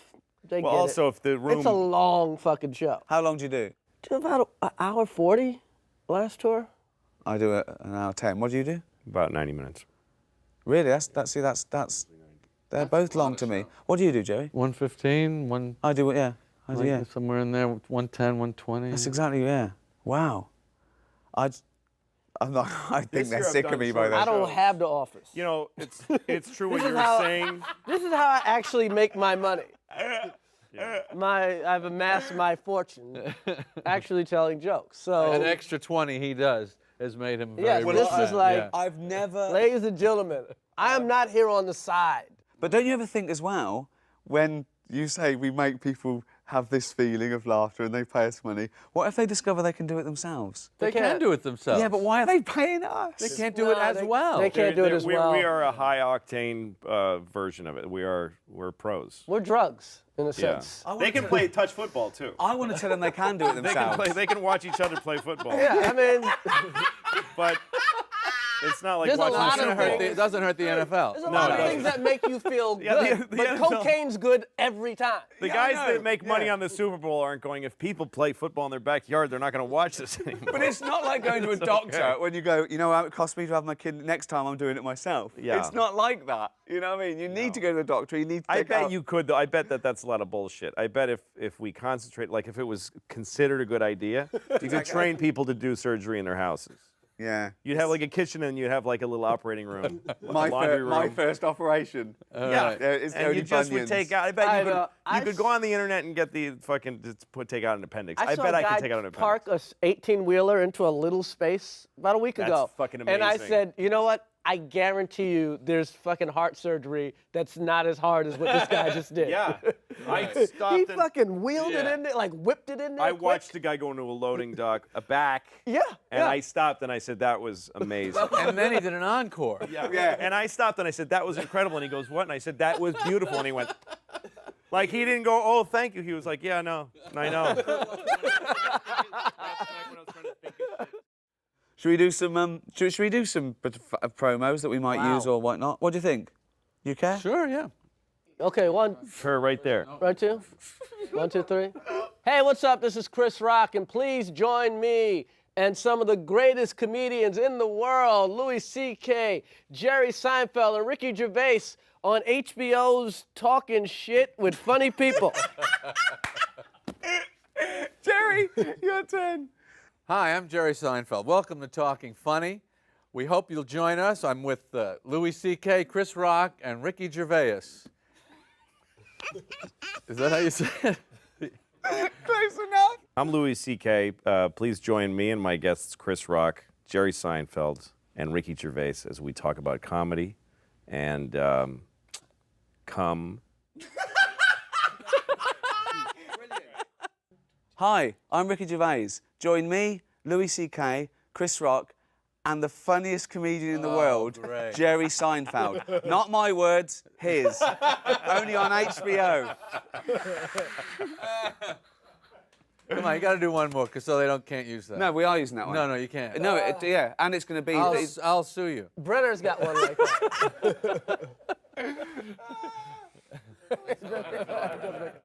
They Well, get also it. if the room It's a long fucking show. How long do you do? Do about an hour 40 last tour. I do an hour 10. What do you do? about 90 minutes. Really? That's they're both long to me. What do you do, Jerry? 115, one. I do it. Yeah. I do. like Yeah. somewhere in there. 110, 120. That's exactly. Yeah. Wow. I'm not. I think This they're year I've sick of done me by short then. I don't shows. have the office. You know, it's true what This is you're how- saying. This is how I actually make my money. I've amassed my fortune actually telling jokes. So, An extra 20 he does has made him very yes, rich. this is like, Yeah. I've never. ladies and gentlemen, I am not here on the side. But don't you ever think as well, when you say we make people have this feeling of laughter and they pay us money, what if they discover they can do it themselves? They can can't. do it themselves. Yeah, but why are they paying us? They can't do it No, as they- well. they can't do it as we, well. We are a high octane version of it. We're pros. We're drugs, in a Yeah. sense. They can play touch football too. I want to tell them they can do it They themselves. can play. They can watch each other play football. Yeah, I mean, But it's not like There's a watching lot the of Super Bowl. things. It doesn't hurt the NFL. there's a No, lot it of doesn't. things that make you feel Yeah, good, the but NFL cocaine's good every time. The Yeah, guys I know. that make money Yeah. on the Super Bowl aren't going, if people play football in their backyard, they're not going to watch this anymore. But it's not like going to a It's doctor okay. when you go, you know how it costs me to have my kid, next time I'm doing it myself. Yeah. It's not like that. You know what I mean? You need to go to the doctor, you need to I take bet out- you could, though. I bet that's a lot of bullshit. I bet if we concentrate, like if it was considered a good idea, you could train people to do surgery in their houses. Yeah. You'd have like a kitchen and you'd have like a little operating room, My, laundry room. my first operation. Yeah, It's and only you just would bunions. take out. I bet I you could. know. You could go on the internet and get the fucking take out an appendix. I saw bet a I guy could take out an appendix. park a 18-wheeler into a little space about a week That's ago. fucking And I amazing. said, you know what? I guarantee you there's fucking heart surgery that's not as hard as what this guy just did. Yeah, I He stopped. and fucking wheeled it Yeah. in there, like whipped it in there. I quick. watched the guy go into a loading dock, a back. Yeah, And yeah. I stopped and I said that was amazing. And then he did an encore. Yeah. And I stopped and I said that was incredible. And he goes, what? And I said that was beautiful. And he went, like he didn't go, oh, thank you. He was like, yeah, no, I know. Should we do some should we do some promos that we might Wow. use or whatnot? What do you think? You care? Sure, yeah. Okay, one, Her right there. right, two. 1, 2, 3. Hey, what's up? This is Chris Rock, and please join me and some of the greatest comedians in the world, Louis C.K., Jerry Seinfeld, and Ricky Gervais on HBO's Talking Shit with Funny People. Jerry, your turn. Hi, I'm Jerry Seinfeld. Welcome to Talking Funny. We hope you'll join us. I'm with Louis C.K., Chris Rock, and Ricky Gervais. Is that how you say it? Close enough. I'm Louis C.K. Please join me and my guests Chris Rock, Jerry Seinfeld, and Ricky Gervais as we talk about comedy and cum. Hi, I'm Ricky Gervais. Join me Louis C.K., Chris Rock, and the funniest comedian in the world, great. Jerry Seinfeld. Not my words, his. Only on HBO. Come on, you got to do one more, cause so they can't use that. No, we are using that one. No, you can't. No, yeah, and it's going to be... I'll sue you. Brenner's got one like that.